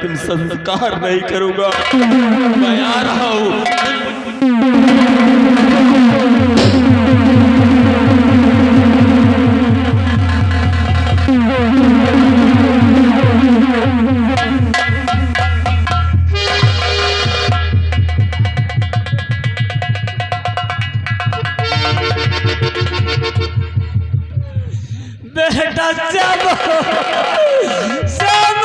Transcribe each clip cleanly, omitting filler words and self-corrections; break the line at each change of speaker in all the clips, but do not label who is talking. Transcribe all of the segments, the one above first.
अंतिम संस्कार नहीं करूंगा। मैं आ रहा हूं।
बेटा श्याम, श्याम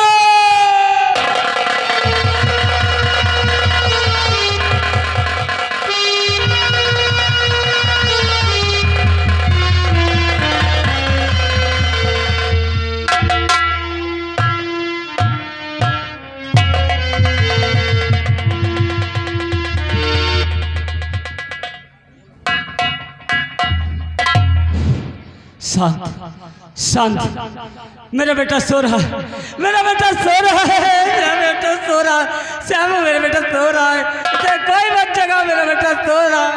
शांत शांत। मेरा बेटा सो रहा है, मेरा बेटा सो रहा है, मेरा बेटा सो रहा है। श्याम मेरा बेटा सो रहा है, उसे कोई मत जगा, मेरा बेटा सो रहा है।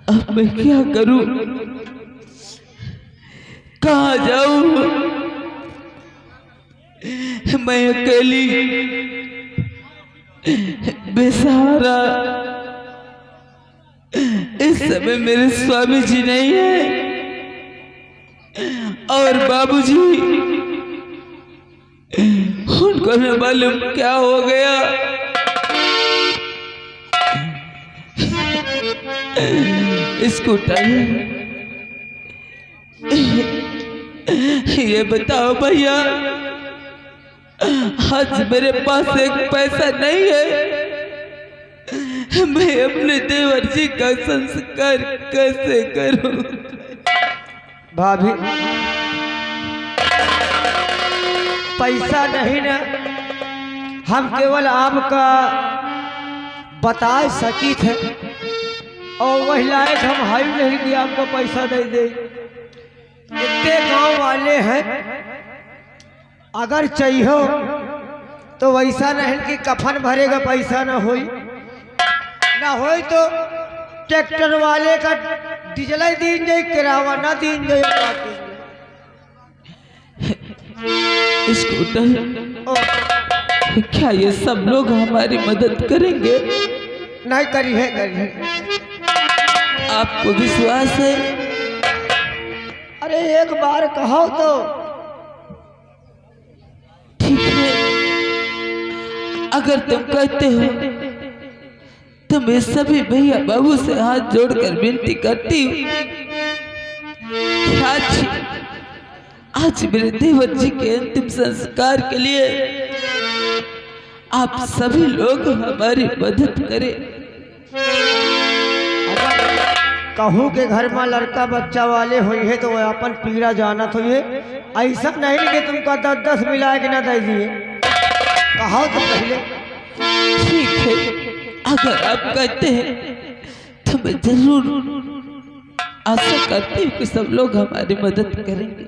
अब मैं क्या करूं, कहाँ जाऊं? मैं अकेली बेसहारा। इस समय मेरे स्वामी जी नहीं है और बाबूजी, उनको न मालूम क्या हो गया। स्कूटर, ये बताओ भैया, आज मेरे पास एक पैसा नहीं है, मैं अपने देवर जी का संस्कार कैसे करूं?
भाभी पैसा नहीं ना, हम केवल आपका बता सकी थे और वही लायक हम हाई नहीं कि आपको पैसा दे दे। इतने गांव वाले हैं, अगर चाहिए तो वैसा नहीं कि कफन भरेगा पैसा ना होई तो ट्रैक्टर वाले का डीजल दीन जाए, किराया ना दीन जाए।
स्कूटर, क्या ये सब लोग हमारी मदद करेंगे?
नहीं करी है।
आपको विश्वास है?
अरे एक बार कहो तो
ठीक है, अगर तुम कहते हो तो मैं सभी भैया बाबू से हाथ जोड़कर विनती करती हूँ, आज मेरे देवर जी के अंतिम संस्कार के लिए आप सभी लोग हमारी मदद करें।
कहूँ के घर में लड़का बच्चा वाले हुई है तो वह अपन पीड़ा जाना तो ये ऐसा नहीं कि तुमका 10-10 मिला के ना दे दिए। कहो तो पहले।
ठीक है, अगर आप कहते हैं तो मैं जरूर आशा करती हूँ कि सब लोग हमारी मदद करेंगे।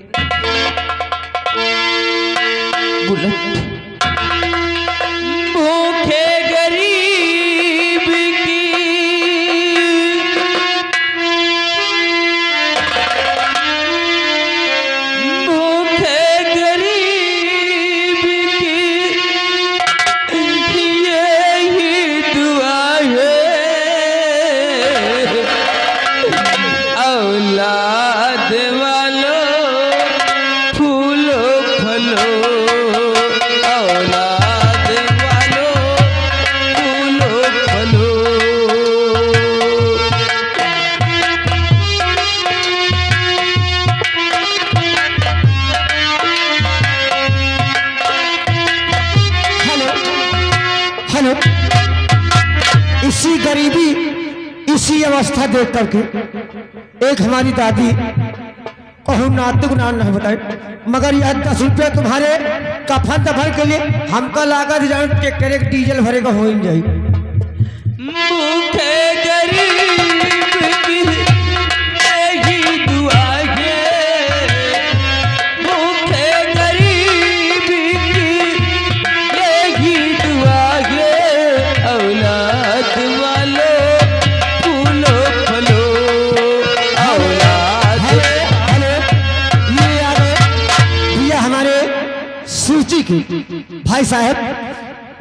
बुलंद भूखे गरीब की यही दुआ है, औलाद वालों फूलो फलो
इसी अवस्था देख करके एक हमारी दादी कहूँ नातुक नाम नहीं बताए, मगर यह 10 रुपये तुम्हारे कफन दफन के लिए हमका लागत जान ट्रैक्टर एक डीजल भरे का हो ही जाए।
भूखे गरीब की यही दुआ है, भूखे गरीब की यही दुआ है, औलाद वालो फूलो फलो औलाद।
ये आ गए भैया हमारे सूची के भाई साहब,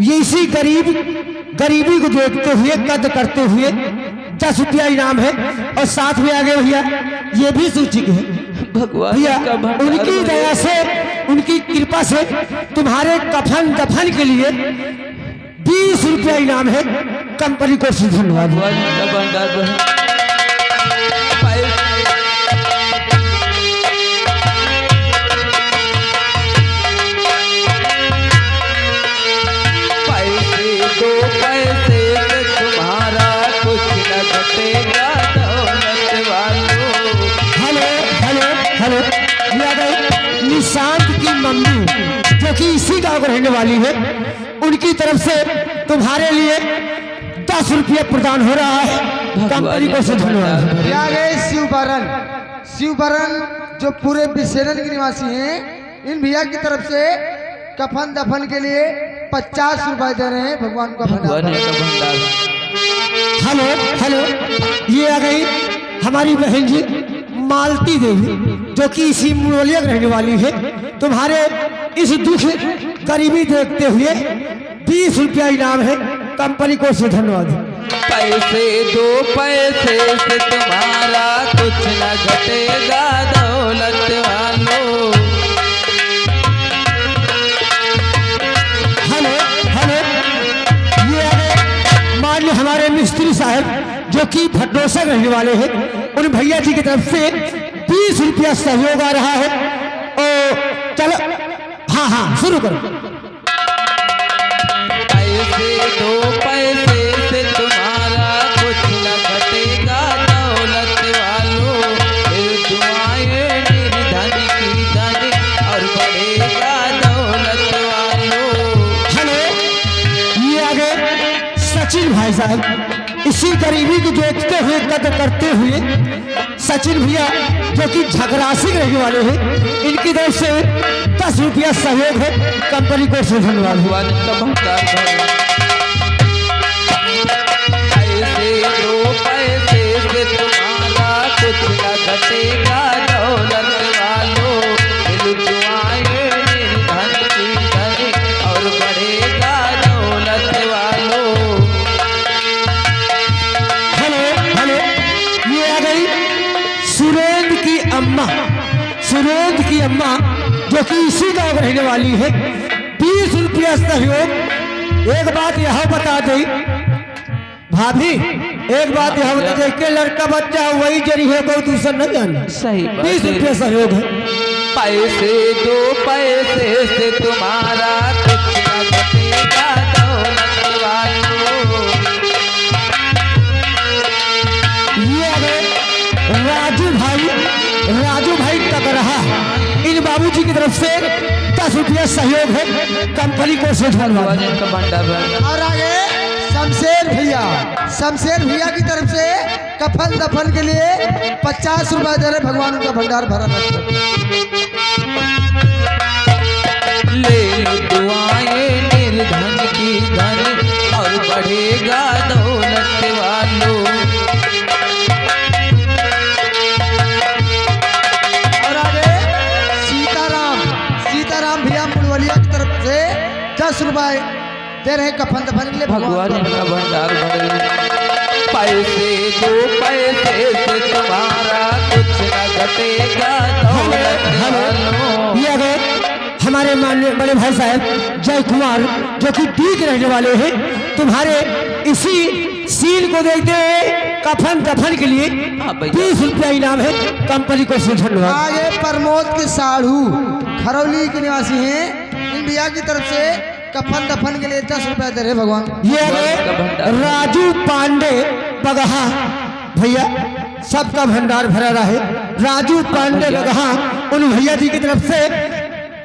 ये इसी गरीबी को देखते हुए कद करते हुए 10 रुपया इनाम है, और साथ में आगे भैया ये भी सूची के हैं
भगवान
भैया।
का भंडार
उनकी दया से उनकी कृपा से तुम्हारे कफन दफन के लिए 20 रुपया इनाम है। कंपनी को धन्यवाद।
भगवान का भंडार दो पैसे से तुम्हारा कुछ न घटेगा दौलत वालों।
हेलो हेलो हेलो ये आ गई निशांत की मम्मी जो कि इसी गांव को रहने वाली है, उनकी तरफ से तुम्हारे लिए 10 रुपये प्रदान हो रहा है। कंपनी को धन्यवाद।
ये आ गए शिवबरन जो पूरे विशेषण के निवासी हैं, इन भैया की तरफ से कफन दफन के लिए 50 रुपए दे रहे हैं। भगवान का
भगवान
भंडार।
का भंडार।
हेलो हेलो ये आ गई हमारी बहन जी मालती देवी जो कि इसी मुरलिया रहने वाली है। तुम्हारे इस दुख गरीबी देखते हुए 20 रुपया इनाम है। कंपनी को से धन्यवाद।
पैसे दो पैसे से तुम्हारा कुछ न घटेगा दौलत वालों।
हेलो हेलो ये आ गए मान्य हमारे मिस्त्री साहब जो कि भटोसा रहने वाले हैं, उन भैया जी की तरफ से 20 रुपया सहयोग आ रहा है। ओ चलो हाँ हाँ शुरू करो।
पैसे दो पैसे से तुम्हारा कुछ न घटेगा दौलत वालों। फिर दुआएं निर्धन की धन और बढ़ेगा दौलत वालों।
हेलो ये आ गए सचिन भाई साहब इसी गरीबी को देखते हुए कदर करते हुए सचिन भैया जो कि झगरासी रहने वाले हैं, इनकी तरफ से 10 रुपया सहयोग है। कंपनी को से धन्यवाद।
भगवान का भंडार भरो। पैसे दो पैसे से तुम्हारा कुछ न घटेगा दौलत वालों। दिल दुआएं निर्धन की धन और बढ़ेगा दौलत वालों।
हेलो हेलो ये आ गई सुरेंद्र की अम्मा जो कि इसी गाँव में रहने वाली है। 20 रुपया सहयोग। एक बात यह बता दी भाभी, एक बात यह बता दी कि लड़का बच्चा वही जरी है, कोई दूसरा न जाने।
सही बात
20
है।
रुपया सहयोग है।
पैसे दो पैसे से तुम्हारा कुछ न घटेगा दौलत वालों।
ये आ गए राजू भाई तक रहा, इन बाबूजी की तरफ से 10 रुपया सहयोग है। कंपनी को से धन्यवाद।
भगवान का भंडार भरो।
और आगे शमशेर भैया की तरफ से कफन दफन के लिए 50 रुपए दे रहे। भगवान उनका भंडार भरा रखे।
ले लो दुआएं निर्धन की धन और बढ़ेगा दौलत वालों।
और आगे सीताराम भैया मुड़वलिया की तरफ से 10 रुपए दे रहे कफन दफन के लिए।
भगवान का भंडार भरे। पैसे दो पैसे से तुम्हारा कुछ न घटेगा दौलत वालों।
ये आ गए हमारे माननीय बड़े भाई साहब जय कुमार जो कि डी के रहने वाले हैं। तुम्हारे इसी सील को देखते हुए कफन दफन के लिए
हाँ भैया।
20 रुपया इनाम है। कंपनी को से धन्यवाद।
आगे प्रमोद के साढ़ू खरौली के निवासी हैं, इन भैया की तरफ से कफन दफन के लिए 10 रुपए दे रहे। भगवान
ये आ गए राजू पांडे बगहा भैया सबका भंडार भरा रहे। राजू पांडे लगा उन भैया जी की तरफ से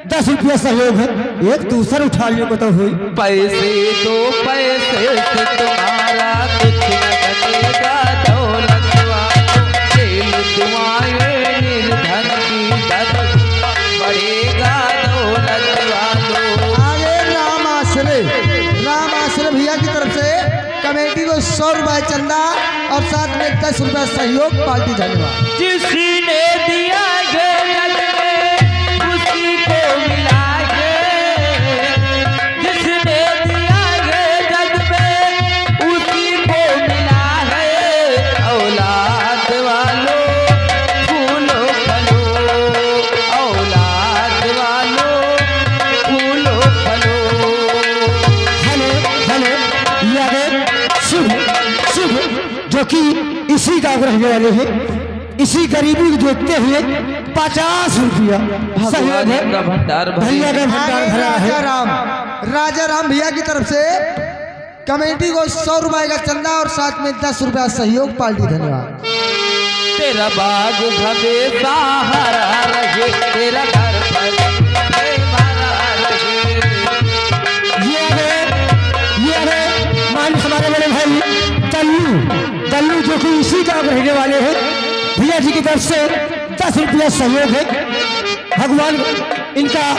10 रुपया सहयोग है। एक दूसर उठा लियो को तो हुई।
पैसे दो पैसे से तुम्हारा कुछ न घटेगा, दौलत वालों खेल दुआएं निर्धन की दर बढ़ेगा, दौलत वालों।
आगे राम आश्रय भैया की तरफ से कमेटी को 100 रुपए चंदा और साथ में 10 रुपए सहयोग पार्टी धन्यवाद।
जिसने दिया है जग में उसी को मिला है, जिसने दिया है जग में उसी को मिला है, औलाद वालों फूलो फलो, औलाद वालों फूलो फलो।
हेलो शुभ शुभ जो कि इसी गाँव रहने वाले हैं, इसी गरीबी को देखते हुए 50 रुपया सहयोग है।
का भंडार
भैया का भंडार भरा है।
राजा राम भैया की तरफ से कमेटी को 100 रुपए का चंदा और साथ में 10 रुपया सहयोग पार्टी धन्यवाद।
तेरा बाग हमेशा हरा रहे, तेरा घर पर भरा रहे।
ये है मान हमारे बड़े भाई दल्लू जो कि इसी गाँव रहने वाले हैं। भैया जी की तरफ से 10 रुपया सहयोग है। भगवान इनका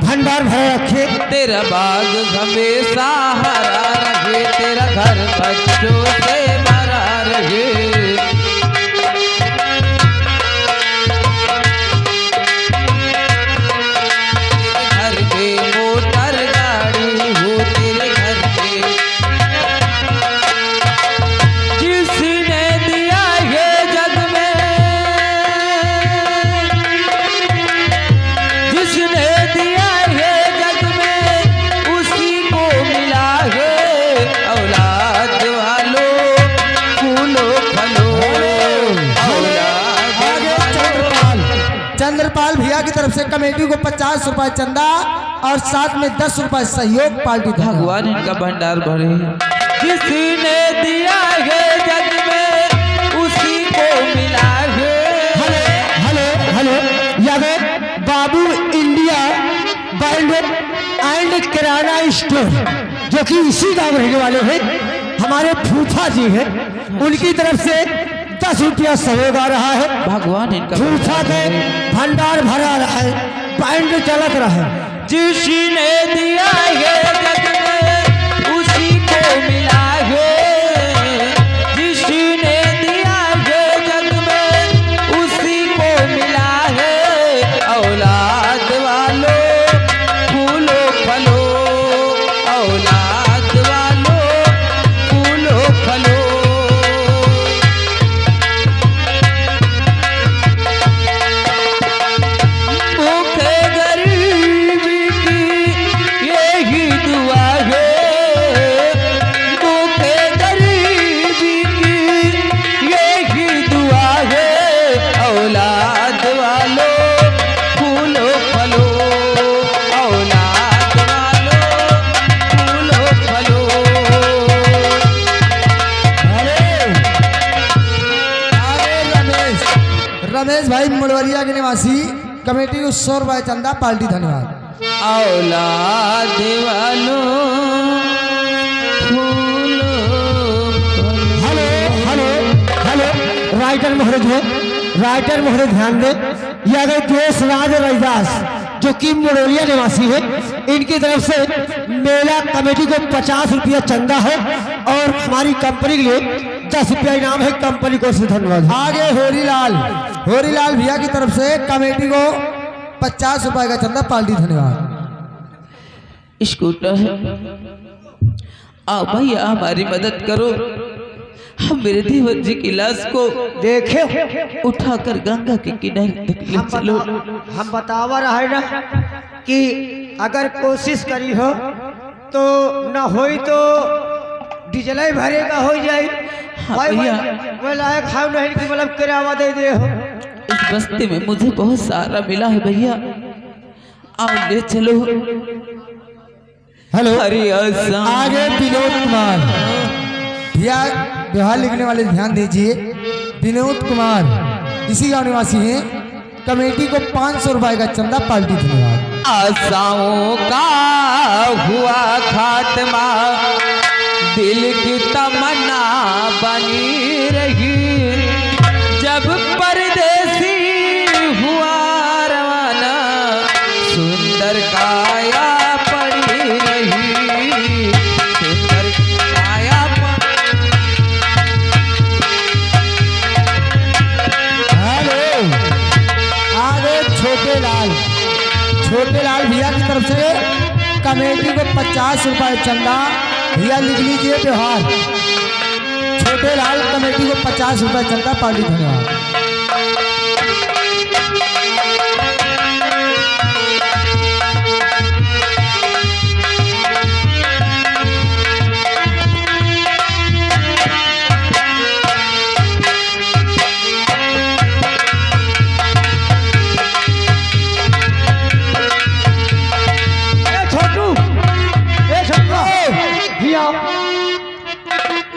भंडार भरा रखे।
तेरा बाग हमेशा हरा रहे, तेरा घर बच्चों से भरा रहे। तेरे घर पे मोटर गाड़ी हो, तेरे घर पे जिसने दिया है जग में, जिसने दिया है जग में उसी को मिला है, औलाद वालों फूलो फलो, औलाद वालों।
चंद्रपाल भैया की तरफ से कमेटी को 50 रुपए चंदा और साथ में 10 रुपए सहयोग पार्टी धन्यवाद।
भगवान इनका भंडार भरे। जिसने दिया है जग में उसी को मिला है।
Hello Yadav Babu India band and kirana store जो कि इसी गाँव रहने वाले हैं, हमारे फूफा जी हैं, उनकी तरफ से 10 रुपया सहयोग आ रहा है।
भगवान इनका
फूफा के भंडार भरा रहा है, बैंड चलत रहा है।
जिसने दिया है जग में उसी को मिला है, जिसने दिया है जग में उसी को मिला है, औलाद वालों फूलो फलो, औलाद वालों फूलो फलो। भूखे गरीब की यही दुआ है, भूखे गरीब की यही दुआ है, औलाद वालों फूलो फलो, औलाद वालों फूलो फलो।
रमेश भाई मुड़वरिया के निवासी कमेटी को 100 रुपए चंदा पार्टी धन्यवाद।
औलाद वालों फूलो
हेलो राइटर महोदय ध्यान दे। ये अगर देश राज रविदास जो कि मुड़ोलिया निवासी है, इनकी तरफ से मेला कमेटी को 50 रुपया चंदा है और हमारी कंपनी के लिए 10 रुपया इनाम है। कंपनी को से धन्यवाद।
आगे होरीलाल भैया की तरफ से कमेटी को 50 रुपए का चंदा पार्टी धन्यवाद।
स्कूटर है, आओ भैया हमारी मदद करो, हम मेरे देवर जी की लाश को
देखे
उठाकर गंगा के किनारे तक ले चलो।
हम बतावा रहा है ना कि अगर कोशिश करी हो तो न होई तो डीजल भरेगा हो जाए।
हाँ भैया,
मैं लायक खाऊ नहीं कि मतलब किराया दे हो।
इस बस्ती में मुझे बहुत सारा मिला है भैया, आओ ले चलो।
हेलो
हरी आसा
आगे विनोद कुमार भैया व्यवहार लिखने वाले ध्यान दीजिए। विनोद कुमार इसी गांव निवासी हैं। कमेटी को 500 रुपए का चंदा पार्टी धन्यवाद।
आशाओं का हुआ खात्मा, दिल की तमन्ना बनी रही, जब परदेसी हुआ रवाना, सुंदर काया पड़ी रही, सुंदर काया
हेलो, आगे छोटे लाल भैया की तरफ से कमेटी को 50 रुपए चंदा। भैया लिख लीजिए व्यवहार। छोटे लाल कमेटी को 50 रुपए चंदा पार्टी धन्यवाद।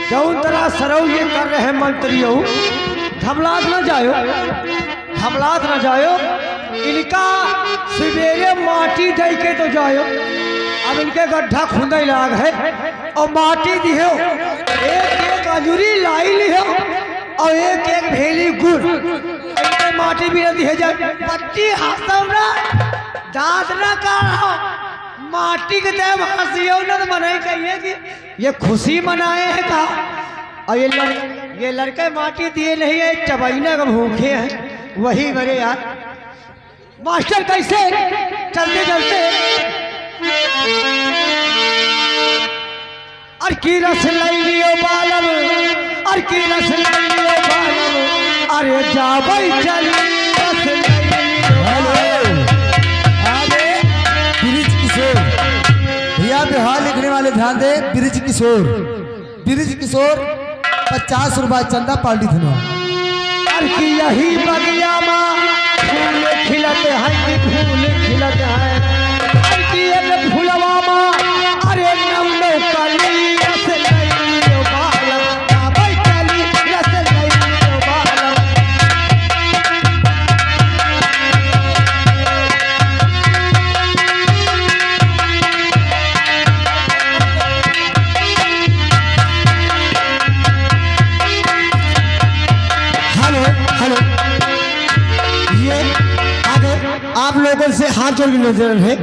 जौन तरह सरौ ये कर रहे मंत्री हो, घबरात न जायो, घबरात न जायो। इनका सवेरे माटी दे के तो जायो। अब इनके गड्ढा खुंदे लाग है और माटी दियो, एक एक अजूरी लाई लियो और एक एक भेली गुड़, इनके माटी भी न दिए जाए। पट्टी हंसमरा दांत न काढ़ो, माटी के टाइम हंसियो न तो मनाई कहिए कि ये खुशी मनाए हैं का। और ये लड़के माटी दिए नहीं है, चबैना का भूखे हैं। वही मेरे यार मास्टर कैसे चलते चलते और की रस लाई लियो बालम, और की रस लाई लियो बालम, अरे जाबई चली रस लाई लियो।
आगे ब्रिज किशोर भैया बिहार लिखने वाले ध्यान दे। ब्रिज किशोर 50 रुपए चंदा पार्टी धन्यवाद।
और कि यही बगिया माँ फूल खिलते हैं, कि फूल खिलते हैं, और कि एक फूलवा माँ अरे नवलो कली रस लइयो बालम, बाबई कली रस लइयो बालम। हेलो, ये आगे आप लोगों से हाथ जोड़ के नजर है।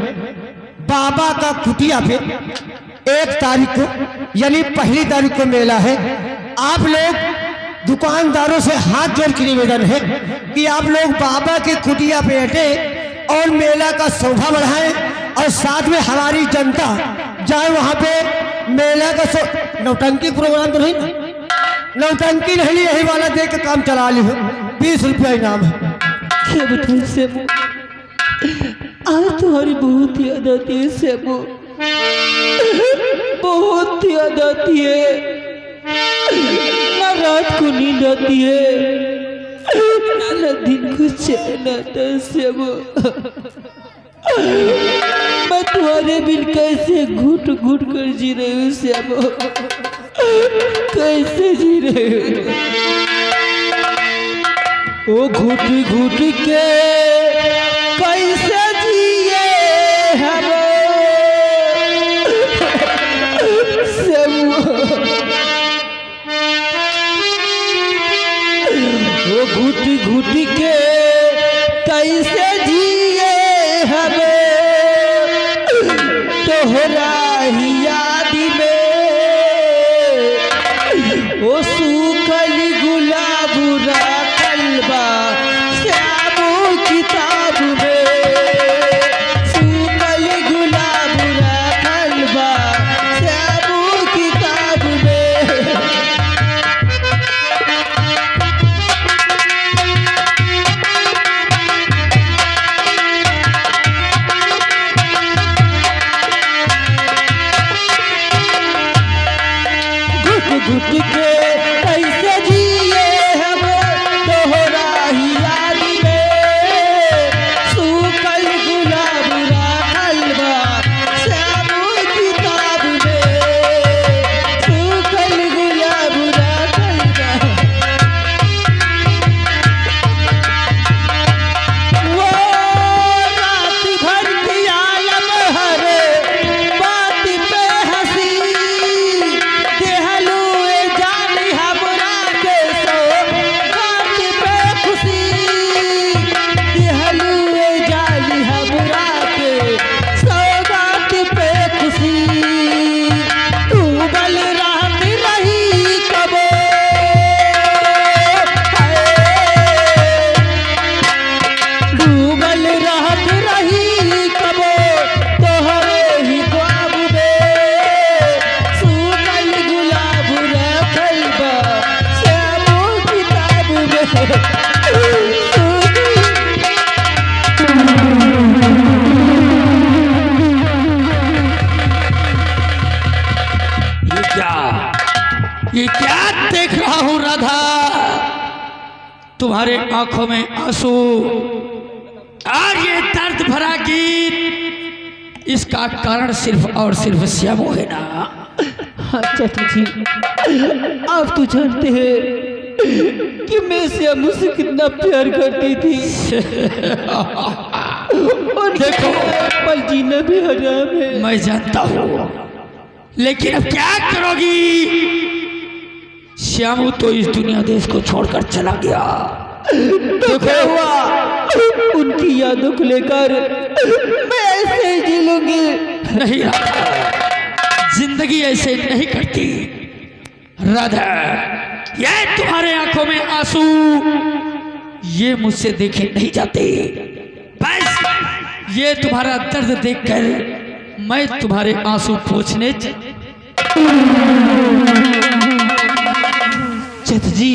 बाबा का कुटिया पे 1 तारीख को यानी पहली तारीख को मेला है। आप लोग दुकानदारों से हाथ जोड़ के निवेदन है कि आप लोग बाबा के कुटिया पे बैठे और मेला का शोभा बढ़ाएं, और साथ में हमारी जनता जाए वहां पे मेला का नौटंकी प्रोग्राम तो नहीं, नौटंकी नहीं, यही वाला देख के काम चला ली हो। 20 रुपया इनाम है।
क्या बताऊं सेबू, आज तुम्हारी बहुत याद आती है सेबू, बहुत याद आती है। ना रात को नींद आती है, ना दिन को चैन आता है सेबू। मैं तुम्हारे बिन कैसे घुट घुट कर जी रही हूँ सेबू, कैसे जी रही हूँ। ओ घुट घुट के कैसे जिए हम ओ घुट घुट के कैसे जिए हम तोहरा ही याद में। ओ सूखल गुलाब कलबा श्यामो किताब में, सूखल गुलाब कलबा श्यामो किताब में।
ये क्या देख रहा हूं राधा? तुम्हारे आंखों में आंसू और ये दर्द भरा गीत, इसका कारण सिर्फ और सिर्फ श्यामो है ना?
हाँ चाचा जी, आप तो जानते हैं कि मैं श्यामू से कितना प्यार करती थी। और
देखो,
पल जीना भी हराम है।
मैं जानता हूँ, लेकिन अब क्या करोगी? श्यामू तो इस दुनिया देश को छोड़कर चला गया।
तो क्या हुआ? उनकी यादों को लेकर मैं ऐसे ही जी लूंगी।
नहीं राधा, जिंदगी ऐसे नहीं कटती राधा। ये तुम्हारे आंखों में आंसू, ये मुझसे देखे नहीं जाते। बस ये तुम्हारा दर्द देखकर मैं तुम्हारे आंसू पोंछने
चाचा जी,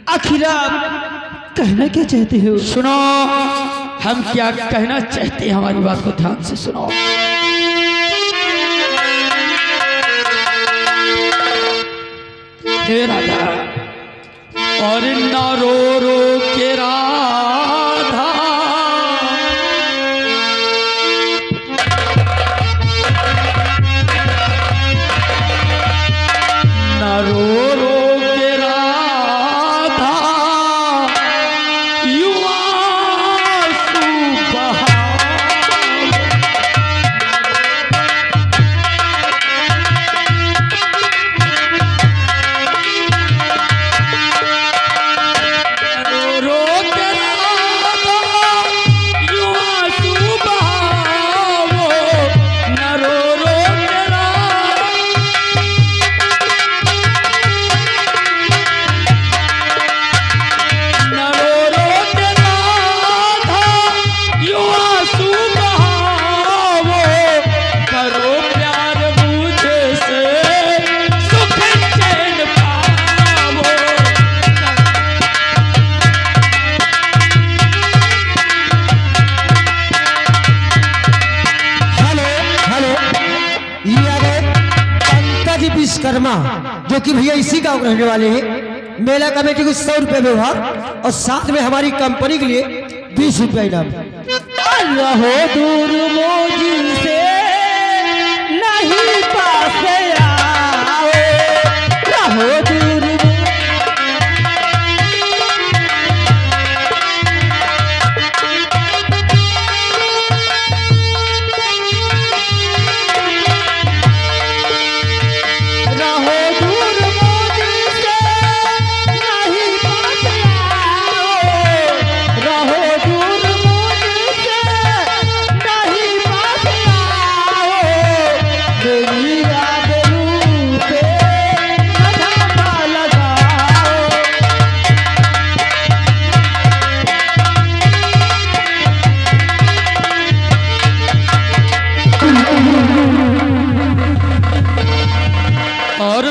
आखिर आप कहना क्या चाहते हो?
सुनो, हम क्या कहना चाहते हैं, हमारी बात को ध्यान से सुनो। हे राधा, और ना रो रो के राधा, ना रो रो के राधा, यू आंसू बहा। रो रो के राधा, यू आंसू बहाओ, ना रो रो के राधा। ना रो रो के राधा, यू आंसू बहाओ, करो प्यार मुझसे, सुख चैन पाओ।
हेलो हेलो, ये आ गए पंकज विश्वकर्मा, जो कि भैया इसी गांव के रहने वाले हैं। मेला कमेटी को 100 रुपये व्यवहार और साथ में हमारी कंपनी के लिए 20 रुपये इनाम।
रहो दूर मोजी से नहीं पास आओ, रहो दूर रहो दूर मोजी से नहीं पास आओ, रहो दूर मोजी से नहीं पास आओ, मेरी याद रूपे धागा लगाओ।
और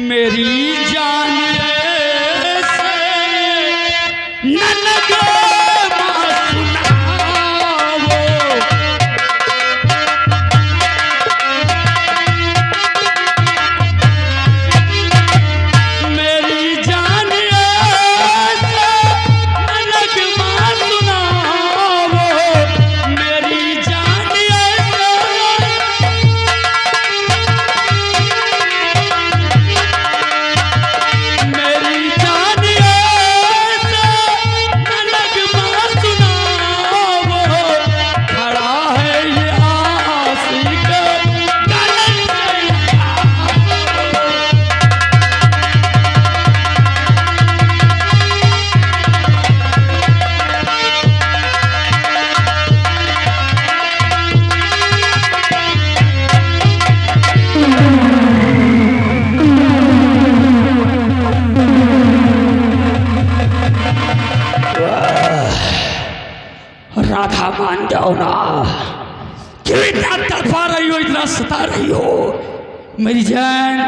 मेरी जान से न लगे सुनाओ। मेरी जान से न लगे सुनाओ, मेरी जान मेरी जान अलग बात सुनाओ, खड़ा है ये आशिक गले से। राधा मान जाओ ना, क्यों इतना तड़पा रही हो, इतना सता रही हो? मेरी जान,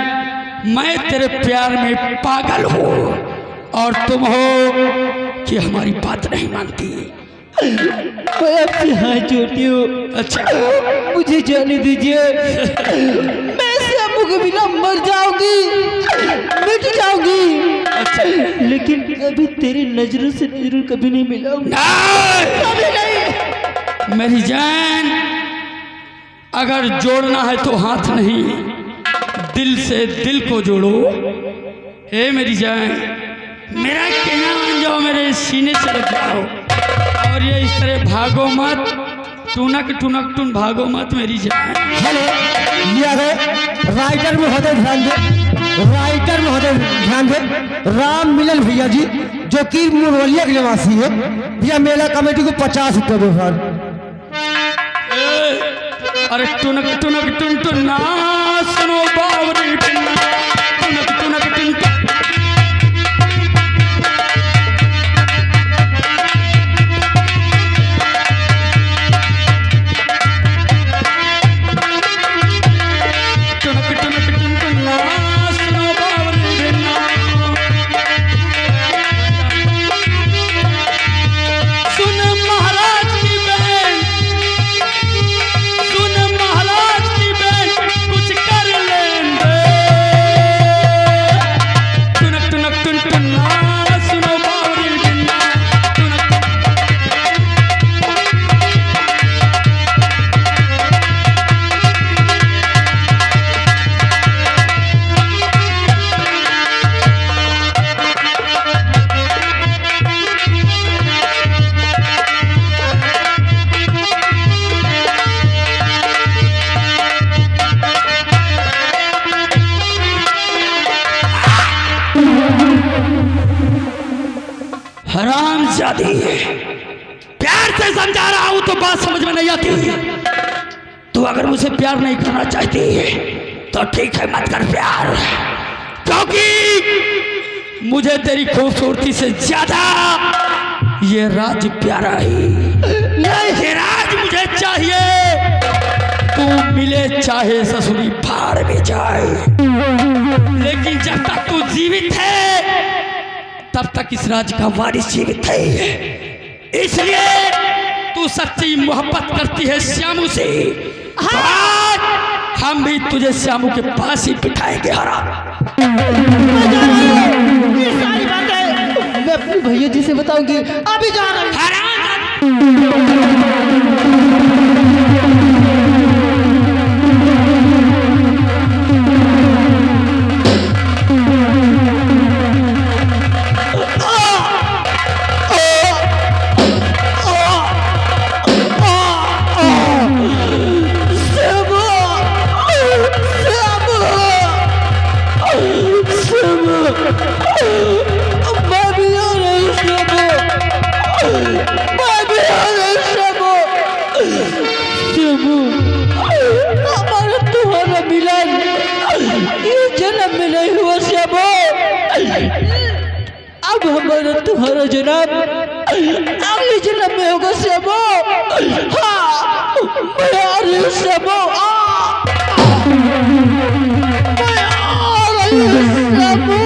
मैं तेरे प्यार में पागल हूँ। और तुम हो कि हमारी बात नहीं मानती।
मैं आपसे हाथ जोड़ती हूँ,
अच्छा
मुझे जाने दीजिए। मैं श्यामू के बिना मर जाऊंगी, मिट जाऊंगी, लेकिन कभी तेरी नजरों से नजरों कभी नहीं मिलाऊंगी, कभी नहीं।
मेरी जान, अगर जोड़ना है तो हाथ नहीं, दिल से दिल को जोड़ो। हे मेरी जान, मेरा कहना मान जाओ, मेरे सीने से लग जाओ, और ये इस तरह भागो मत, टुनक टुनक टुन भागो मत मेरी जान।
हेलो, ये आ गए राइटर महोदय, ध्यान दे, राइटर महोदय ध्यान दे। राम मिलन भैया जी, जो कि मुरवलिया के निवासी है, भैया मेला कमेटी को 50 रुपये दो सर।
अरे टुनक टुनक टुन टुन ना सुनो बावरी टुनक टुनक टुनक टुन टुन। हरामजादी, प्यार से समझा रहा हूं तो बात समझ में नहीं आती। तू अगर मुझे प्यार नहीं करना चाहती तो ठीक है, मत कर प्यार, क्योंकि मुझे तेरी खूबसूरती से ज्यादा ये राज प्यारा है। ये राज मुझे चाहिए, तू मिले चाहे ससुरी भाड़ में जाए, लेकिन जब तक तू जीवित है तब तक इस राज का वारिस जीवित है। इसलिए तू सच्ची मोहब्बत करती है श्यामू से, तो आज हम भी तुझे श्यामू के पास ही बिठाएंगे। हराम,
ये सारी बातें मैं अपने भैया जी से बताऊंगी, अभी जा रहा हूं। अब हमारा तुम्हारा जनाब अगले जन्म में होगा श्यामू। हाँ, मैं आ रही हूँ श्यामू, मैं आ रही हूँ श्यामू।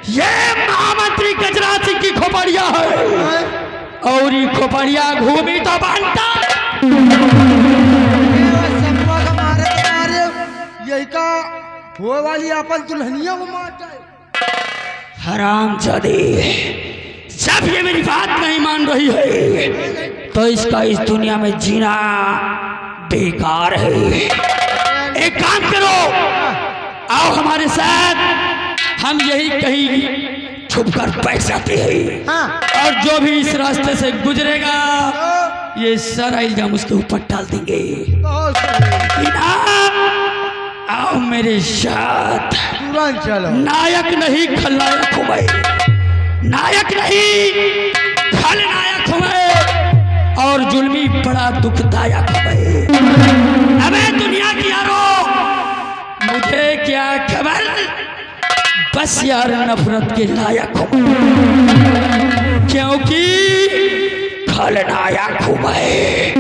ये महामंत्री गजराज सिंह की खोपड़िया है, और ये खोपड़िया घूमी तो बनता।
यही का वो वाली अपन दुल्हनिया को मारता है।
हरामजादे, जब ये मेरी बात नहीं मान रही है तो इसका इस दुनिया में जीना बेकार है। एक काम करो, आओ हमारे साथ, हम यही कहीं छुपकर बैठ जाते हैं।
हाँ।
और जो भी इस रास्ते से गुजरेगा ये सारा इल्जाम उसके ऊपर डाल देंगे। आओ मेरे साथ,
तुरंत चलो।
नायक नहीं खलनायक हूँ मैं, नायक नहीं खलनायक हूँ मैं, और जुल्मी बड़ा दुखदायक हूँ मैं। अबे दुनिया की यारो, मुझे क्या खबर, बस यार नफरत के लायक हूँ, क्योंकि खलनायक हूँ मैं।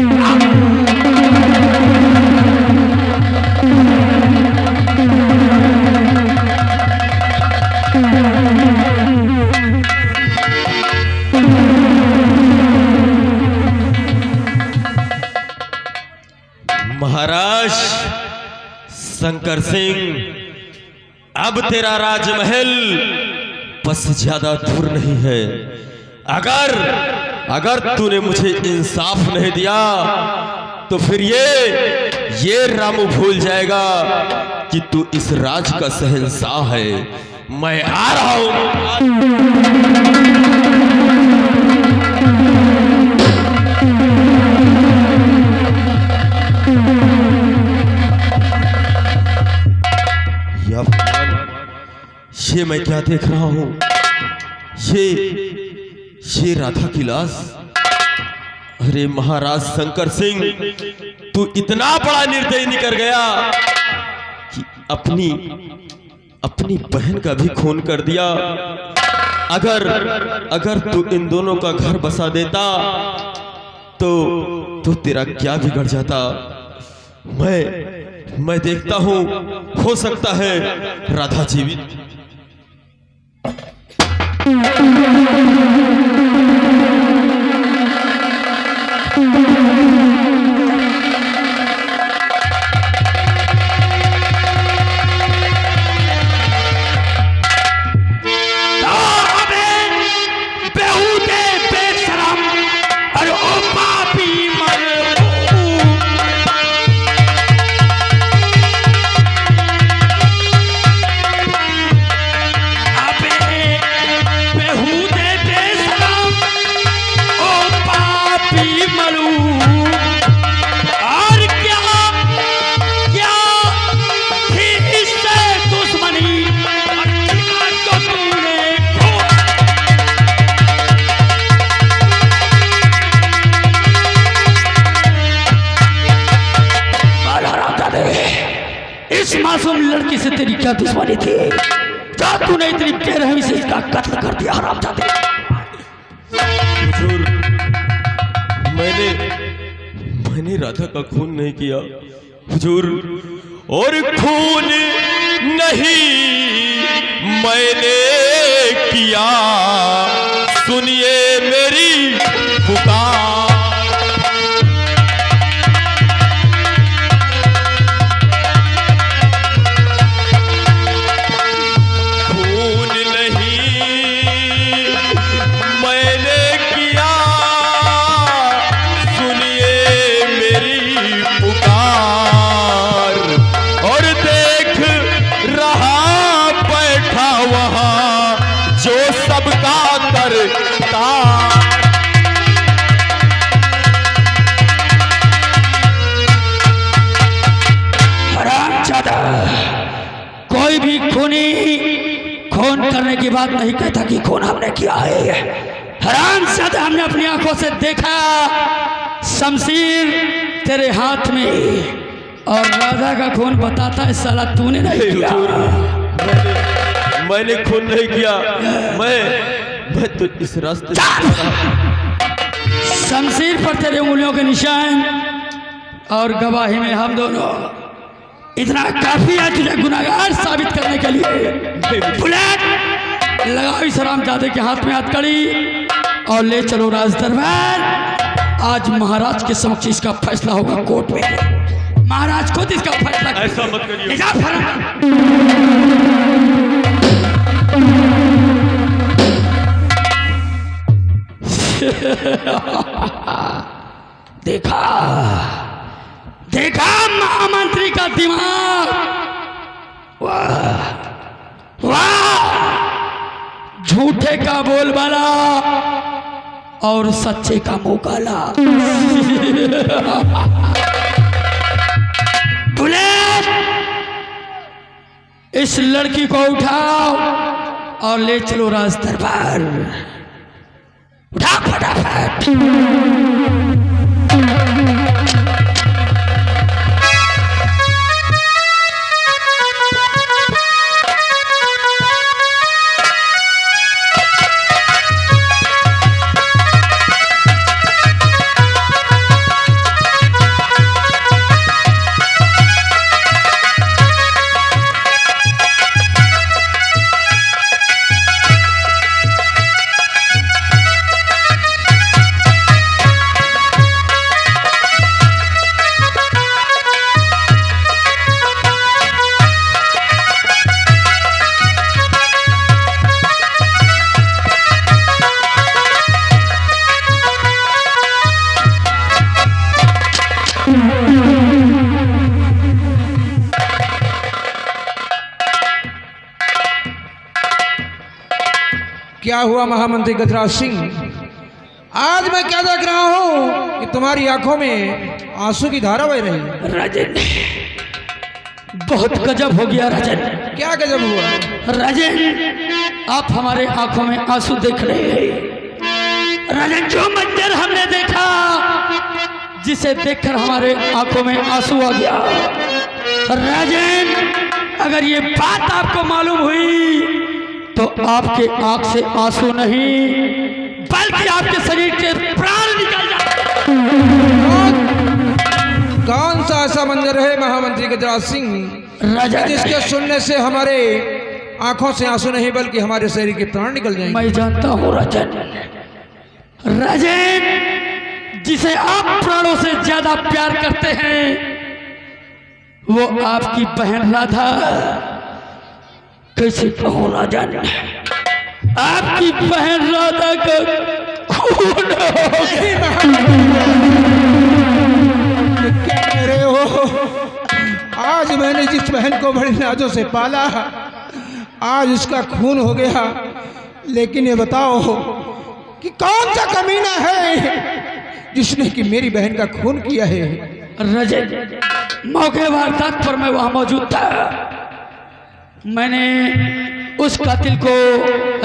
महाराज शंकर सिंह, अब तेरा राजमहल बस ज्यादा दूर नहीं है। अगर तूने मुझे इंसाफ नहीं दिया तो फिर ये रामू भूल जाएगा कि तू इस राज का शहंशाह है। मैं आ रहा हूं। ये मैं क्या देख रहा हूं? ये राधा की लाश। अरे महाराज शंकर सिंह, तू इतना बड़ा निर्दयी निकल गया कि अपनी बहन का भी खून कर दिया। अगर तू इन दोनों का घर बसा देता तो तेरा क्या बिगड़ जाता। मैं देखता हूं, हो सकता है राधा जीवित।
इस मासूम लड़की से तेरी क्या दुश्मनी थी? क्या तूने इतनी बेरहमी से इसका कत्ल कर दिया हरामजादे?
हुजूर, मैंने राधा का खून नहीं किया हुजूर, और खून नहीं मैंने किया। सुनिए मेरी पुकार।
कोई भी खून करने की बात नहीं कहता कि खून हमने किया है। हरामजादा, हमने अपनी आंखों से देखा शमशीर तेरे हाथ में, और राधा का खून बताता है साला तूने नहीं किया।
मैंने खून नहीं किया। मैं तो इस रास्ते
शमशीर पर तेरे उंगलियों के निशान और गवाही में हम दोनों, इतना काफी है तुझे गुनाहगार साबित करने के लिए। बुलेट लगाओ इस हरामजादे के हाथ में हथकड़ी और ले चलो राज दरबार। आज महाराज के समक्ष इसका फैसला होगा कोर्ट में। महाराज खुद इसका फैसला करेंगे।
ऐसा मत करिए।
देखा महामंत्री का दिमाग। वाह वाह, झूठे का बोलबाला और सच्चे का मुंह काला। बुलेट, इस लड़की को उठाओ और ले चलो राज दरबार। उठा फटाफट।
क्या हुआ महामंत्री गजराज सिंह? आज मैं क्या देख रहा हूं कि तुम्हारी आंखों में आंसू की धारा बह रही है।
राजन, बहुत गजब हो गया राजन।
क्या गजब हुआ?
राजन, आप हमारे आंखों में आंसू देख रहे हैं। राजन, जो मंजर हमने देखा, जिसे देखकर हमारे आंखों में आंसू आ गया। राजन, अगर ये बात आपको मालूम हुई तो आपके आंख से आंसू नहीं बल्कि आपके शरीर के प्राण निकल जाए।
कौन सा ऐसा मंजर है महामंत्री गजराज सिंह
राजन,
जिसके सुनने से हमारे आंखों से आंसू नहीं बल्कि हमारे शरीर के प्राण निकल जाएंगे?
मैं जानता हूँ राजन। राजन, जिसे आप प्राणों से ज्यादा प्यार करते हैं वो आपकी बहन राधा। कैसे कहूँ राजन, आपकी बहन राधा का खून हो गया।
क्या कह रहे हो? आज मैंने जिस बहन को बड़े नाजों से पाला, आज उसका खून हो गया। लेकिन ये बताओ कि कौन सा कमीना है जिसने कि मेरी बहन का खून किया है?
रजत, मौके वारदात पर मैं वहां मौजूद था। मैंने उस कातिल को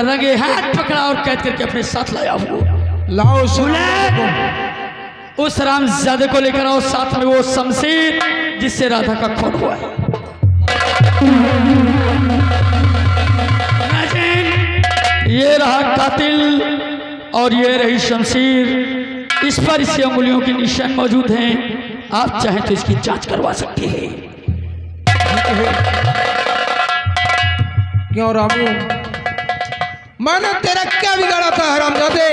रंगे हाथ पकड़ा और कैद करके अपने साथ लाया हूँ।
लाओ
उस रामजादे को लेकर आओ, साथ में वो शमशीर जिससे राधा का खून हुआ है। ये रहा कातिल और ये रही शमशीर। इस पर इससे अंगुलियों के निशान मौजूद हैं। आप चाहें तो इसकी जांच करवा सकते हैं।
क्यों रामू, मैंने तेरा क्या बिगाड़ा था हरामजादे,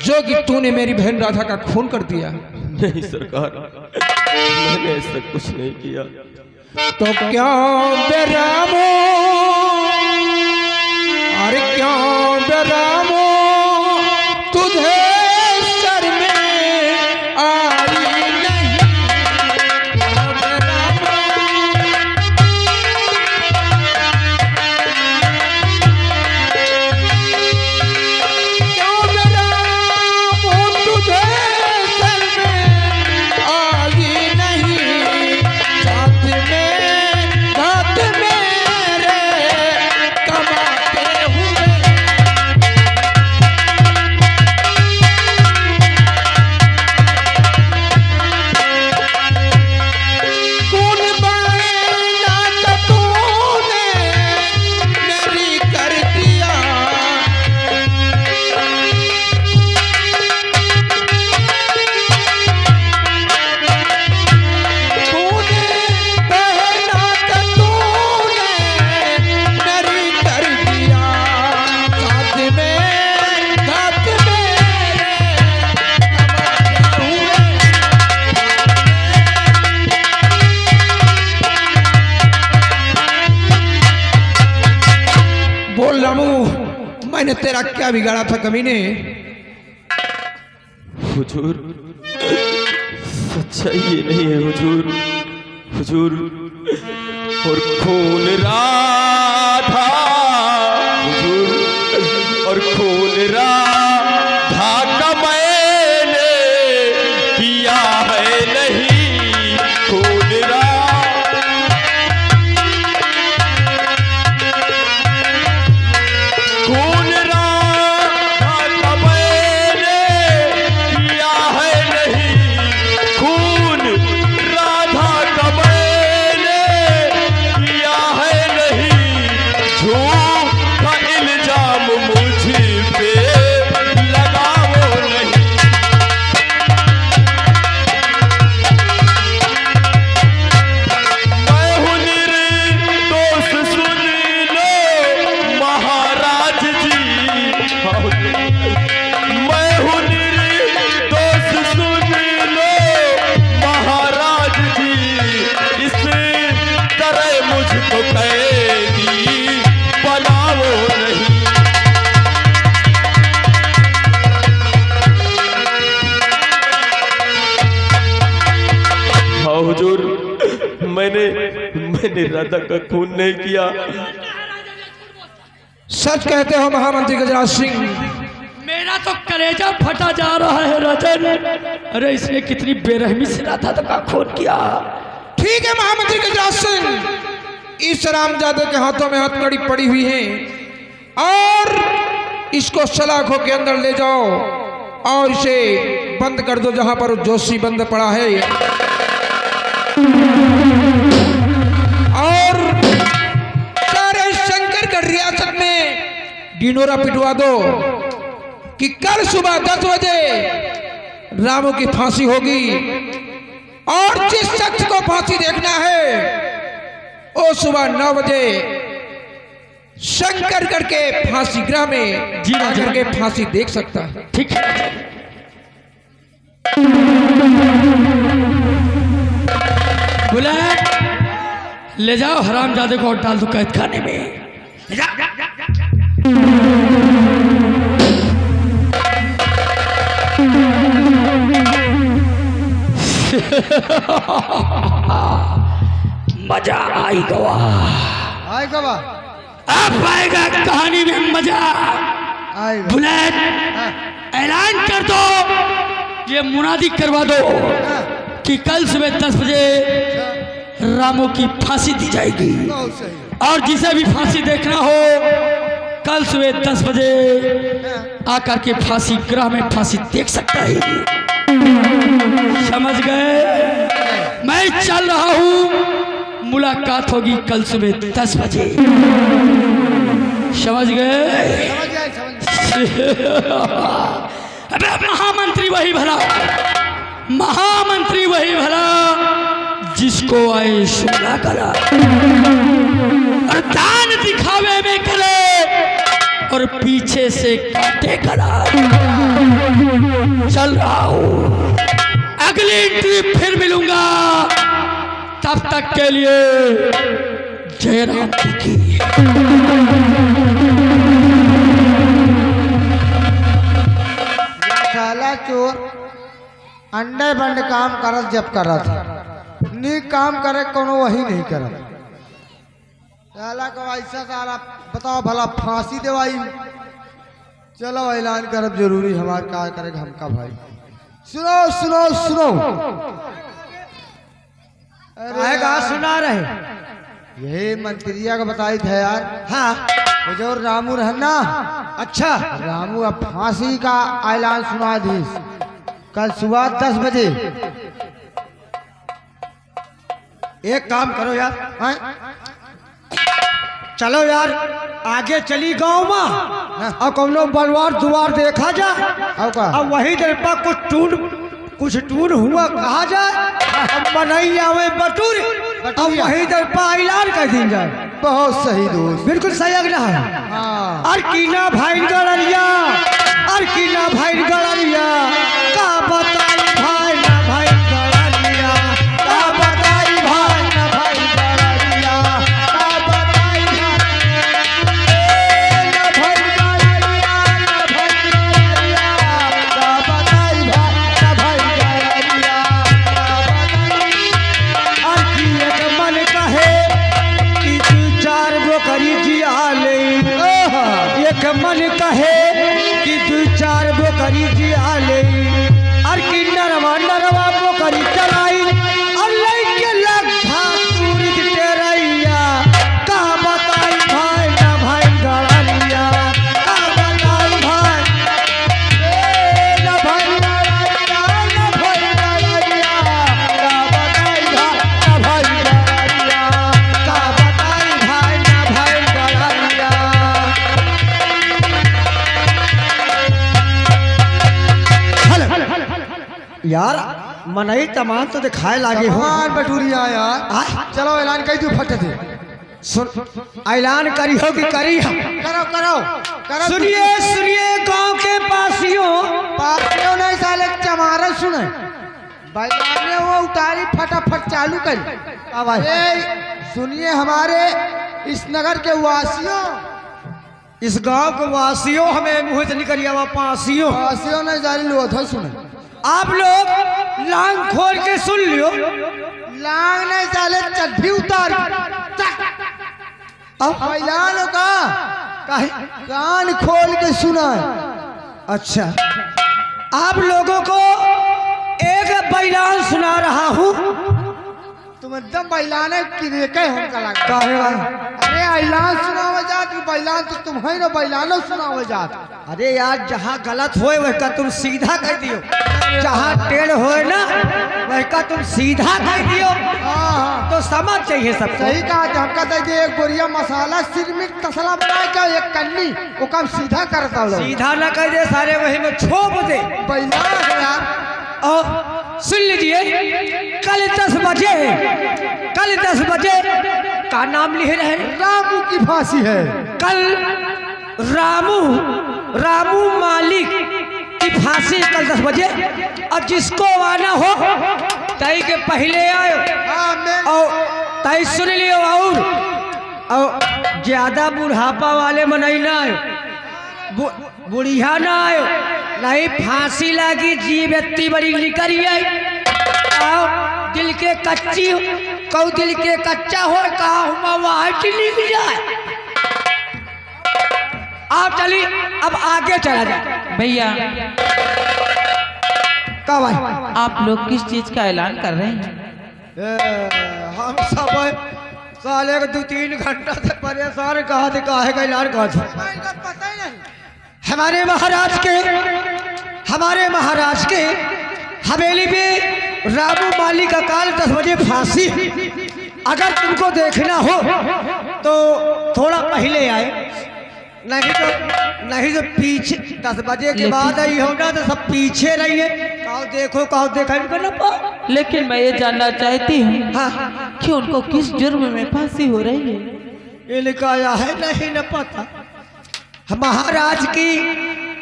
जो कि तूने मेरी बहन राधा का खून कर दिया?
नहीं सरकार, मैंने ऐसा कुछ नहीं किया।
तो क्यों बे रामू, अरे क्यों बे रामू, तुझे सर में आई नहीं? क्यों बे रामू, क्यों बे रामू, तुझे सर में आई नहीं? साथ में घाट मेरे कमाते हुए, कौन बना का तूने मेरी कर दिया? तूने बहना का तूने मेरी कर दिया, साथ में घाट मेरे कमाते हुए। बोल रामू, मैंने तेरा क्या बिगाड़ा था कमीने?
हुजूर, सच्चाई ये नहीं है हुजूर। हुजूर, और खून राधा, हुजूर, और खून राधा का मैंने किया है नहीं। खून खून राधा का मैंने किया है नहीं। खून राधा का मैंने किया है नहीं। झूठा इल्जाम मुझ पे लगाओ नहीं। मैं हूँ निर्दोष, सुन लो महाराज जी। मैं हूँ निर्दोष, सुन लो महाराज जी। इस तरह मुझको कैदी बनाओ नहीं। हाँ हुजूर, मैंने राधा का खून नहीं किया।
सच कहते हो महामंत्री गजराज सिंह?
मेरा तो कलेजा फटा जा रहा है राजन। अरे इसने कितनी बेरहमी से राधा का खून किया।
ठीक है महामंत्री गजराज सिंह, इस रामजादे के हाथों में हथकड़ी पड़ी हुई है और इसको सलाखों के अंदर ले जाओ और इसे बंद कर दो जहां पर जोशी बंद पड़ा है, और सारे शंकरगढ़ रियासत में डिनोरा पिटवा दो कि कल सुबह 10 बजे रामू की फांसी होगी और जिस शख्स को फांसी देखना है वो सुबह 9 बजे शंकरगढ़ के फांसी गृह में
जी राजा
के फांसी देख सकता है।
ठीक है। बुलेट ले जाओ हरामजादे को और डाल दो कैद खाने में। ले जाओ। मजा आएगा।
आएगा बा
अब आएगा कहानी में मजा।
आएगा।
बुलेट ऐलान कर दो, ये मुनादी करवा दो कि कल सुबह 10 बजे रामू की फांसी दी जाएगी
बहुत सही।
और जिसे भी फांसी देखना हो कल सुबह 10 बजे आकर के फांसी गृह में फांसी देख सकता है। समझ गए? मैं चल रहा हूँ, मुलाकात होगी कल सुबह 10 बजे। समझ गए? अबे महामंत्री वही भला, महामंत्री वही भला जिसको आए सुना करा और दान दिखावे में करे और पीछे से काटे करा। चल रहा हूँ, अगली एंट्री फिर मिलूंगा, तब तक के लिए जय राम की।
साला चोर अंडे बंड काम करत जब करत नीक काम करे कोनो वही नहीं करत। साला को ऐसा सारा बताओ भला फांसी देवाई। चलो ऐलान करब जरूरी, हमार का करेगा हमका भाई। सुनो सुनो सुनो, अरे का सुना रहे यही मंत्रिया को बताई थे यार। हाँ वो जो रामू रहना। अच्छा रामू अब फांसी का ऐलान सुना दी कल सुबह 10 बजे। एक काम करो यार, हाँ? चलो यार आगे चली गांव में और कौनो बलवार दुआर देखा जा और वही देर पर कुछ टून हुआ कहा जाए, अब बनाई आवे बटूर और वही देर पर ऐलान कर दी जाए। बहुत सही दोस्त, बिल्कुल सही अगला है। हाँ। और कीना भाई गड़रिया, और कीना भाई गड़रिया का बताई भाई ना भाई गड़रिया, का बताई भाई ना भाई गड़रिया, का बताई ना भाई गड़रिया, ना भाई गड़रिया, का बताई भाई ना भाई गड़रिया, का बताई। और की एक मन कहे कि 2-4 बोकरी जिया ले, एक मन कहे कि 2-4 बोकरी जिया ले, और कि नरवा नरवा बोकरी चलाई और लइके लगधा सूरज टेरैया। का बताई भाई ना भाई गड़रिया, का बताई भाई ना भाई गड़रिया, ना भाई गड़रिया, का बताई भाई ना भाई गड़रिया, का बताई भाई ना भाई गड़रिया। यार मनई तमाम तो दिखाए लागे हो बटूरिया यार। चलो ऐलान कर दो फट दे। सुन ऐलान करी हो कि करी हो? करो करो करो। सुनिए सुनिए गांव के पासियों नहीं साले चमारा सुने बैलाने वो उतारी फटाफट चालू कर। सुनिए हमारे इस नगर के वासियों, इस गांव के वासियों, हमें मुँह से निकलिया हुआ पासियों नहीं जारी लो था। सुने आप लोग लांग खोल के सुन लियो। लांग नहीं साले चड्ढी उतार अब ऐलान होगा
कान खोल के सुना।
अच्छा, आप लोगों को एक बयान सुना रहा हूँ।
तुम एकदम बैलाने किरेके हमका लगा।
काहे बा?
अरे ऐलान सुनावे जात बैलान तो तुम है ना बैलानो सुनावे जात।
अरे यार, जहाँ गलत होए वह का तुम सीधा कह दियो, जहाँ टेढ़ होए ना वह का तुम सीधा कह दियो,
हाँ
तो समझ चाहिए सब।
सही कहा थे। हमका दे एक बोरिया मसाला सिरमिक तसला बना के एक कन्नी वो काम सीधा करता लोग।
सीधा ना कह दे, सारे वही में छोप दे।
बैलान है यार।
और सुन लीजिए, कल 10 बजे का नाम लिखे रहे।
रामू की फांसी है।
कल रामू मालिक की फांसी कल 10 बजे। और जिसको आना हो तय के पहले आयो।
हाँ मैं
और तय सुन लियो। और ज्यादा बुढ़ापा वाले मनई ना आयो, बुढ़िया ना आयो, नहीं फांसी लागी। जी व्यक्ति बड़ी निकरी आई। आओ दिल के कच्ची हो, कौ दिल के कच्चा हो, कहा वाट लिख जाए। आओ चली, अब आगे चला जाए।
भैया,
का भाई
आप लोग किस चीज का ऐलान कर रहे हैं?
हम सब साले को 2-3 घंटा से परेशान कहा थे, काहे का ऐलान कहा था।
पता ही नहीं।
हमारे महाराज के हवेली में रामू माली का काल 10 बजे फांसी। अगर तुमको देखना हो तो थोड़ा पहले आए, नहीं तो पीछे 10 बजे के बाद आई होगा तो सब पीछे रहिए। कहो देखो कहो देखा ना पा।
लेकिन मैं ये जानना चाहती हूँ
हाँ,
कि उनको किस जुर्म में फांसी हो रही है?
ये लिखा है नहीं न पता। महाराज की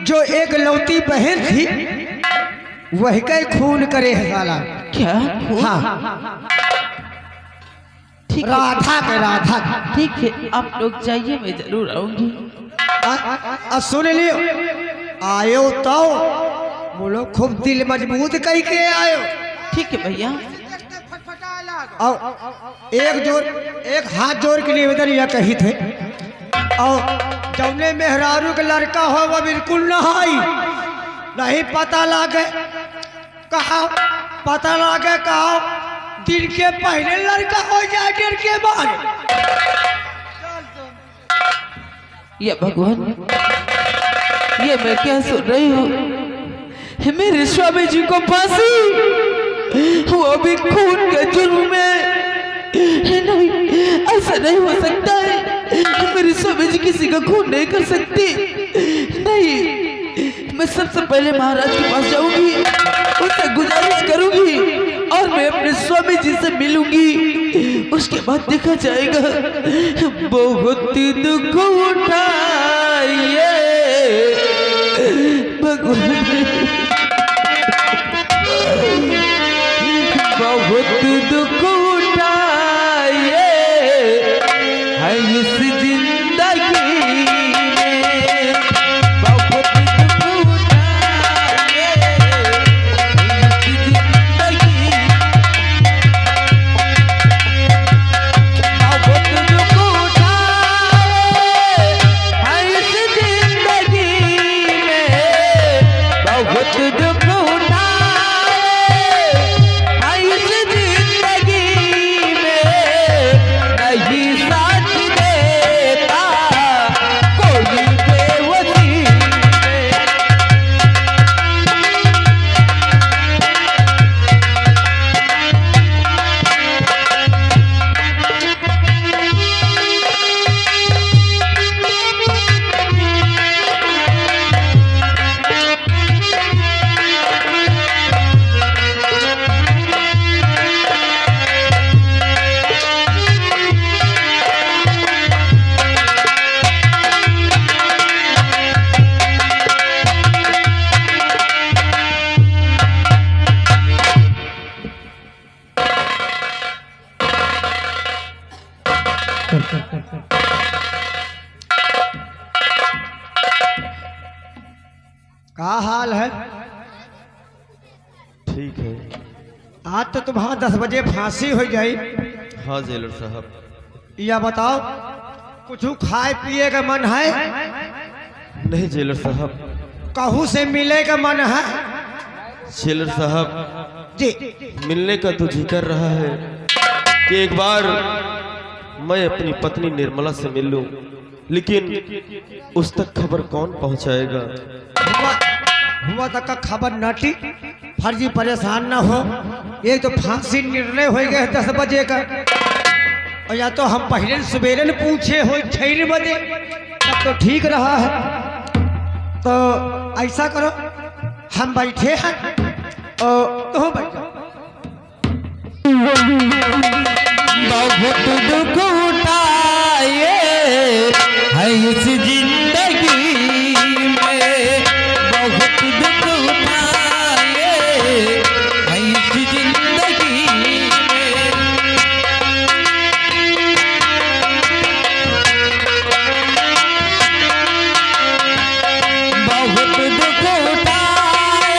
जो एक लौती बहन थी वही का खून करे है साला।
क्या?
हाँ,
ठीक है,
राधा
ठीक है, आप लोग जाइए, मैं जरूर आऊंगी।
सुन लियो, आयो तो बोलो खूब दिल मजबूत कह के आयो।
ठीक है भैया।
और एक हाथ जोड़ के निवेदन यह कही थे। और जौने मेहरारू के लड़का हो वह बिल्कुल नहाई नहीं। पता लागे कहा दिन के पहले लड़का हो जाए, दिन के बाद।
ये भगवान, ये मैं क्या सुन रही हूँ? मेरे स्वामी जी को फांसी, वो भी खून के जुर्म में। नहीं, ऐसा नहीं हो सकता है। मेरे स्वामी जी किसी का खून नहीं कर सकती। नहीं, मैं सबसे पहले महाराज के पास जाऊंगी, उनसे गुजारिश करूंगी और मैं अपने स्वामी जी से मिलूंगी। उसके बाद देखा जाएगा। बहुत दुख उठाइए भगवान, बहुत दुख उठाइए है इस जिंदगी में। बहुत दुख उठाइए इस जिंदगी, बहुत दुख उठाइए है इस जिंदगी में। बहुत दुख
क्या हाल है?
ठीक है।
आज तो तुम्हारा 10 बजे फांसी हो जाई।
हाँ जेलर साहब।
या बताओ कुछ खाए पिए का मन है?
नहीं जेलर साहब,
कहूँ से मिले का मन है?
जेलर साहब
जी।
मिलने का तो जी कर रहा है कि एक बार मैं अपनी पत्नी निर्मला से मिल लूं, लेकिन उस तक खबर कौन पहुंचाएगा?
हुआ तक का खबर नटी फर्जी परेशान ना हो। ये तो फांसी निर्णय हो गए 10 बजे का, और या तो हम पहले सवेरे न पूछे हो 6 बजे, तब तो ठीक रहा है। तो ऐसा करो, हम बैठे हैं और तो बैठो।
बहुत दुख उठाए है इस जिंदगी में, बहुत दुख उठाए है इस जिंदगी में। बहुत दुख उठाए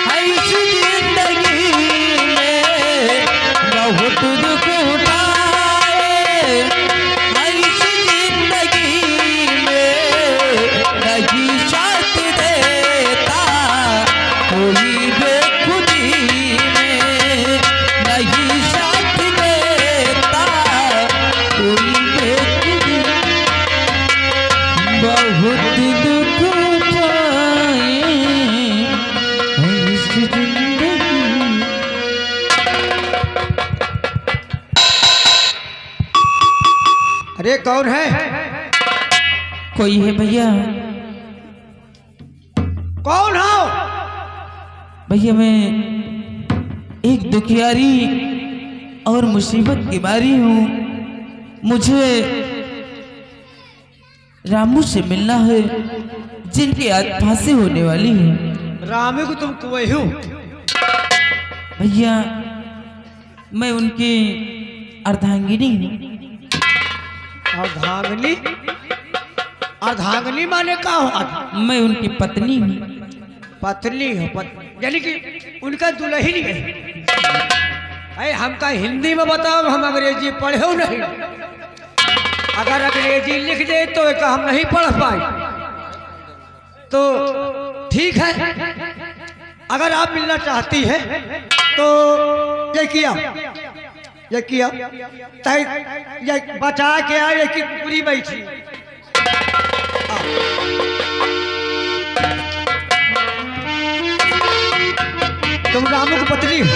है इस जिंदगी में, बहुत दुख उठाए है इस जिंदगी में। नहीं साथ देता कोई बेखुदी में, नहीं साथ देता कोई बेखुदी। बहुत दुख उठाए है इस जिंदगी।
अरे कौन है?
कोई है भैया?
कौन हो?
भैया मैं एक दुखियारी और मुसीबत की मारी हूँ। मुझे रामू से मिलना है, जिनकी आज फांसी होने वाली है।
रामू को तुम कुएं हो?
भैया मैं उनकी अर्धांगिनी हूँ।
अर्धांगिनी? अर्धांगिनी माने का हो?
मैं उनकी पत्नी हूँ।
पत्नी हो? यानी कि उनका दुल्हन है? अरे हमका हिंदी में बताओ, हम अंग्रेजी पढ़े हो नहीं। अगर अंग्रेजी लिख दे तो एक हम नहीं पढ़ पाए। तो ठीक है, अगर आप मिलना चाहती है तो ये किया ये बचा के आए कि पूरी बैठी। तुम रामू की पत्नी हो?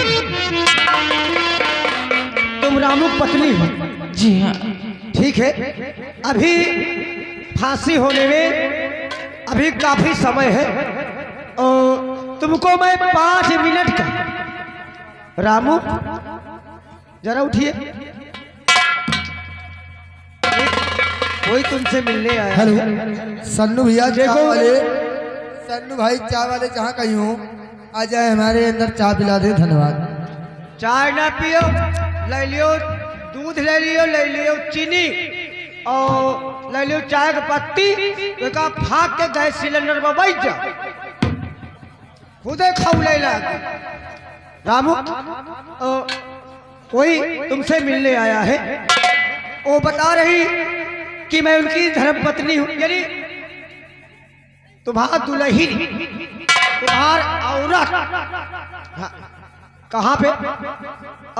तुम रामू की पत्नी हो?
जी हाँ।
ठीक है, अभी फांसी होने में अभी काफी समय है और तुमको मैं 5 मिनट का। रामू जरा उठिए, कोई तुमसे मिलने आया।
हेलो सन्नू भैया,
देखो।
चाय वाले, सन्नू भाई चाय वाले जहाँ कहीं हो आ जाए, हमारे अंदर चाय पिला दे। धन्यवाद।
चाय ना पियो, ले लियो दूध, ले लियो चीनी, और ले लियो चाय की पत्ती। एक फाक के गैस सिलेंडर में बैठ जाओ, खुदे खाऊ ले ला। रामू कोई तुमसे मिलने आया है। वो बता रही कि मैं उनकी धर्मपत्नी हूँ, यानी तुम्हारा दुल्हन, तुम्हार औरत। हाँ, कहाँ पे?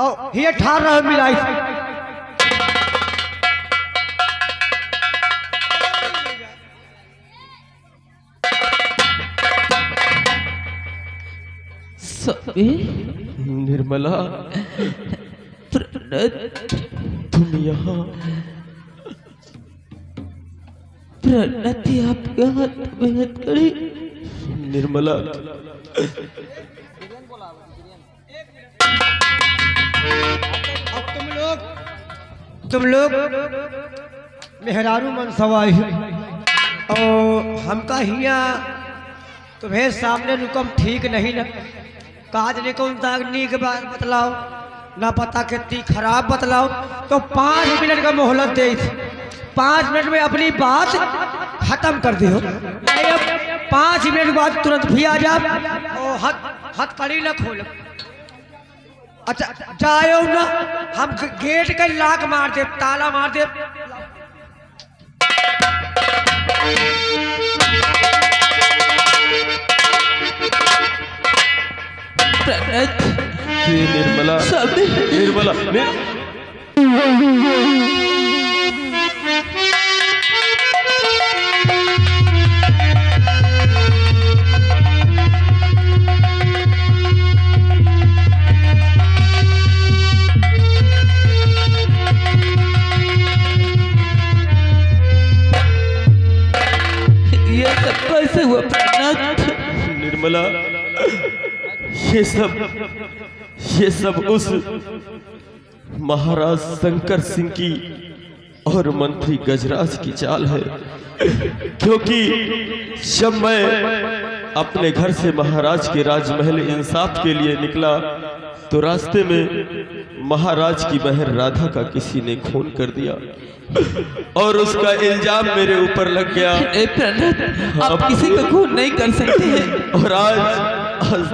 और ये ठार रहा मिलाई।
निर्मला, तुम यहाँ?
प्रणति आपके हाथ में हाथ करी।
निर्मला,
अब तुम लोग मेहरारू मनसवाई और हमका हिया तुम्हें सामने रुकम ठीक नहीं ना। काज ने कौन तागनी के बात बतलाओ, ना पता कितनी खराब बतलाओ। तो 5 मिनट का मोहलत दे, 5 मिनट में अपनी बात खत्म कर दियो। 5 मिनट के बाद तुरंत भी आ जा और हाथ कड़ी न खोल। अच्छा जाओ ना, हम गेट का लाक मार दे, ताला मार दे।
निर्मला
ये सब कैसे हुआ प्राणनाथ?
निर्मला, ये सब उस महाराज शंकर सिंह की और मंत्री गजराज की चाल है। क्योंकि जब मैं अपने घर से महाराज के राजमहल इंसाफ के लिए निकला तो रास्ते में महाराज की बहन राधा का किसी ने खून कर दिया और उसका इल्जाम मेरे ऊपर लग गया।
प्राणनाथ, आप किसी का खून नहीं कर सकते हैं।
और आज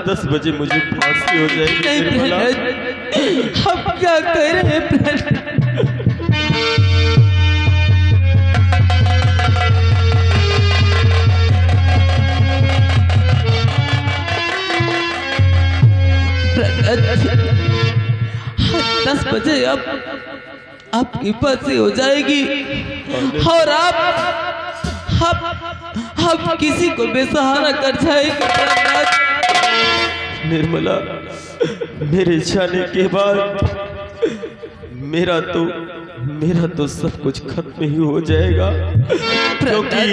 10 बजे मुझे फांसी हो जाएगी।
नहीं
निर्मला,
प्राणनाथ, हम क्या कर रहे हैं प्राणनाथ? प्राणनाथ, 10 बजे अब आपकी फांसी हो जाएगी और आप किसी को बेसहारा कर जाएंगे प्राणनाथ।
निर्मला, मेरे जाने के बाद मेरा तो सब कुछ खत्म ही हो जाएगा। क्योंकि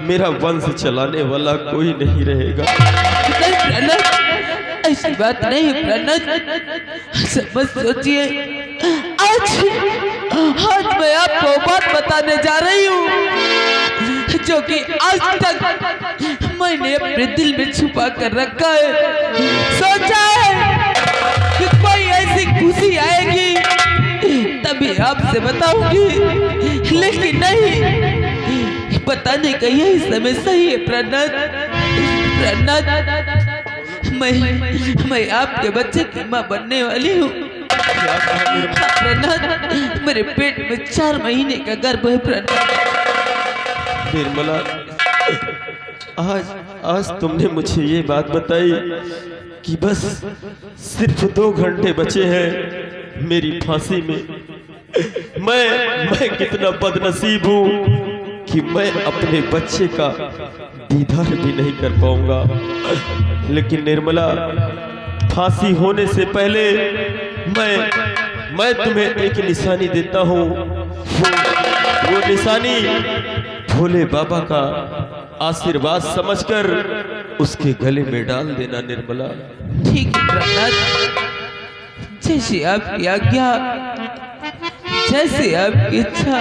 मेरा वंश चलाने वाला कोई नहीं रहेगा।
नहीं प्राणनाथ, ऐसी बात नहीं प्राणनाथ। समझ सोचिए, आज मैं आपको बात बताने जा रही हूँ जो कि आज तक मैंने अपने दिल में छुपा कर रखा है। सोचा है कि कोई ऐसी खुशी आएगी तभी आपसे बताऊंगी, लेकिन नहीं, बताने का यही समय सही है प्राणनाथ। मैं आपके बच्चे की माँ बनने वाली हूँ प्राणनाथ। मेरे पेट में 4 महीने का गर्भ है प्राणनाथ।
निर्मला, आज तुमने मुझे ये बात बताई कि बस सिर्फ 2 घंटे बचे हैं मेरी फांसी में। मैं कितना बदनसीब हूँ कि मैं अपने बच्चे का दीदार भी नहीं कर पाऊंगा। लेकिन निर्मला, फांसी होने से पहले मैं तुम्हें एक निशानी देता हूँ। वो निशानी भोले बाबा का आशीर्वाद समझकर उसके गले में डाल देना निर्मला।
ठीक है प्राणनाथ, जैसी आपकी आज्ञा, जैसी आपकी इच्छा।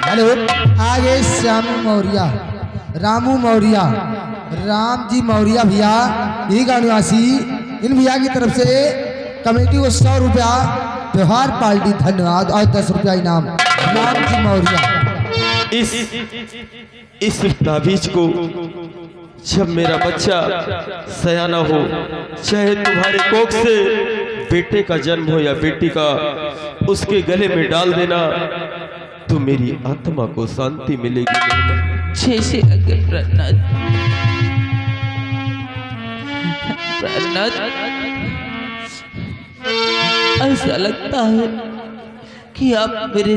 हेलो, आगे श्यामू मौर्य, रामू मौर्य, राम जी मौर्य भैया, यही गाँव निवासी, इन भैया की तरफ से कमेटी को 100 रुपया त्योहार पार्टी धन्यवाद और 10 रुपया इनाम। राम जी मौर्य।
इस ताबीज को जब मेरा बच्चा सयाना हो, चाहे तुम्हारे कोख से बेटे का जन्म हो या बेटी का, उसके गले में डाल देना तो मेरी आत्मा को शांति मिलेगी।
जैसे आगे प्राणनाथ। ऐसा लगता है कि आप मेरे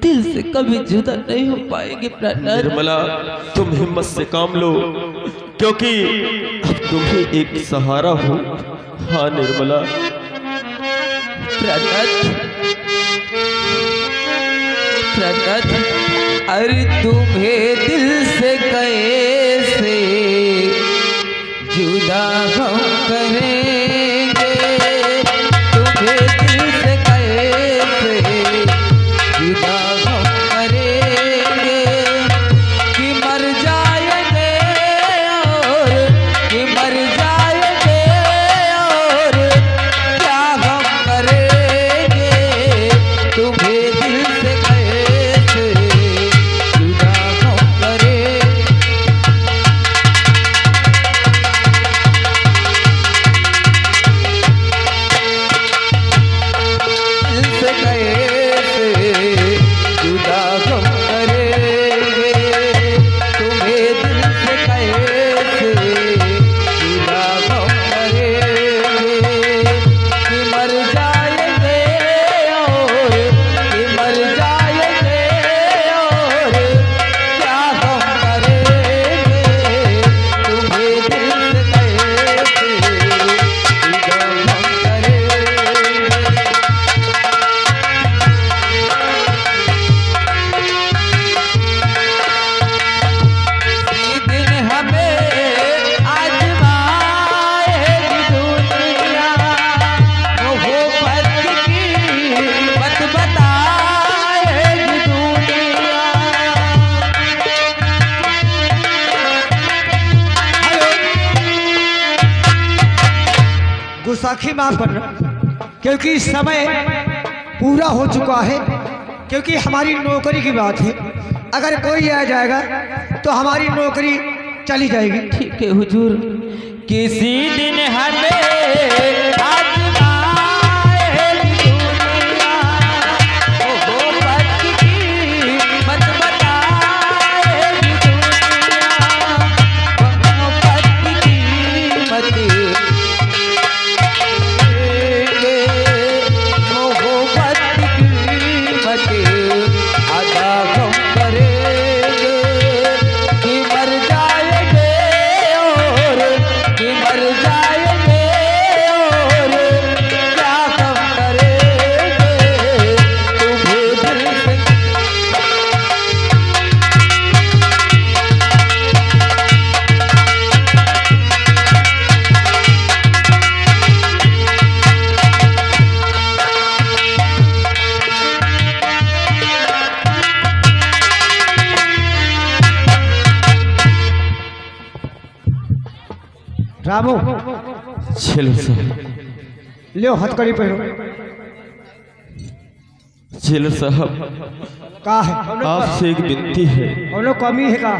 दिल से कभी जुदा नहीं हो पाएंगे प्राणनाथ।
निर्मला, तुम हिम्मत से काम लो, क्योंकि अब तुम ही एक सहारा हो। हाँ निर्मला।
प्राणनाथ, अरे तुम्हें दिल से कैसे जुदा हम करेंगे, तुम्हें दिल से कैसे जुदा हम करेंगे, कि मर जाएंगे और कि मर जाएंगे और क्या हम करेंगे, तुम्हें दिल से कैसे जुदा हम करेंगे। दिल से कैसे जुदा हम करेंगे, तुम्हें दिल से कैसे जुदा हम
गुस्ताखी माफ करना, क्योंकि समय पूरा हो चुका है, क्योंकि हमारी नौकरी की बात है। अगर कोई आ जाएगा तो हमारी नौकरी चली जाएगी।
ठीक है हुजूर, किसी दिन हमें आजमाएगी दुनिया, मोहब्बत की मत बताएगी दुनिया, मोहब्बत की मत मोहब्बत की मत अदा हम करेंगे कि मर जाएंगे और कि मर जाएंगे और क्या हम करेंगे तुम्हें दिल से।
रामू,
जेलर साहब,
लियो हथकड़ी पहनो।
जेलर साहब,
का है
आपसे एक विनती है।
उन्होंने कमी है का?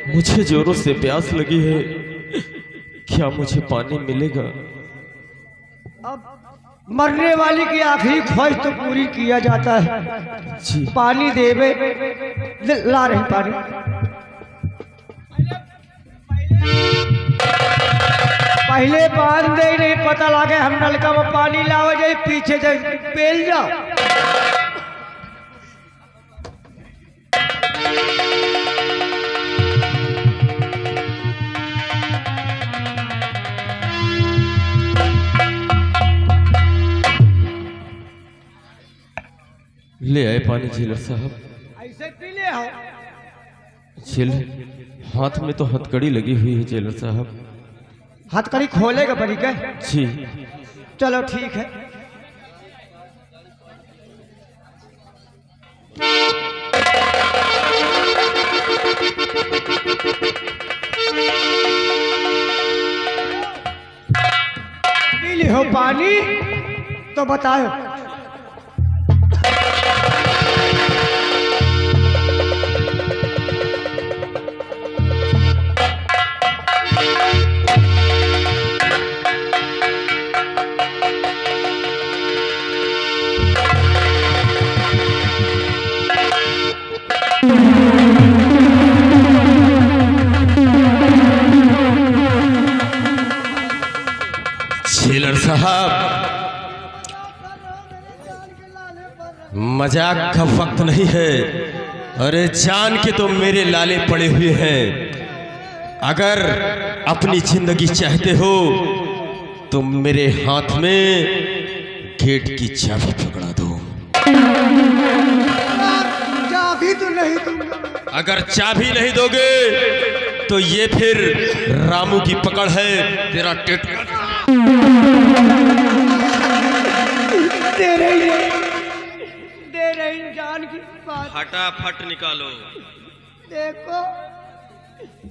मुझे जोरों से प्यास लगी है, क्या मुझे पानी मिलेगा?
अब मरने वाली की आखिरी ख्वाहिश तो पूरी किया जाता है।
जी
पानी देवे, ला रही पानी। पहले बांध दे, नहीं पता लगे हम नलका में पानी लावे जाए, पीछे से पेल जाओ।
ले आए पानी जेलर साहब।
ऐसे पी ले आओ।
हाथ में तो हथकड़ी लगी हुई है जेलर साहब।
हथकड़ी खोलेगा बड़ी के?
जी
चलो ठीक है। पी ली हो पानी तो बताओ।
जेलर साहब, मजाक का वक्त नहीं है। अरे जान के तो मेरे लाले पड़े हुए हैं। अगर अपनी जिंदगी चाहते हो तो मेरे हाथ में गेट की चाबी पकड़ा दो।
चाबी तो नहीं दूंगा।
अगर चाबी नहीं दोगे तो ये फिर रामू की पकड़ है। तेरा टेट
दे रही जान की बात।
फटाफट निकालो।
देखो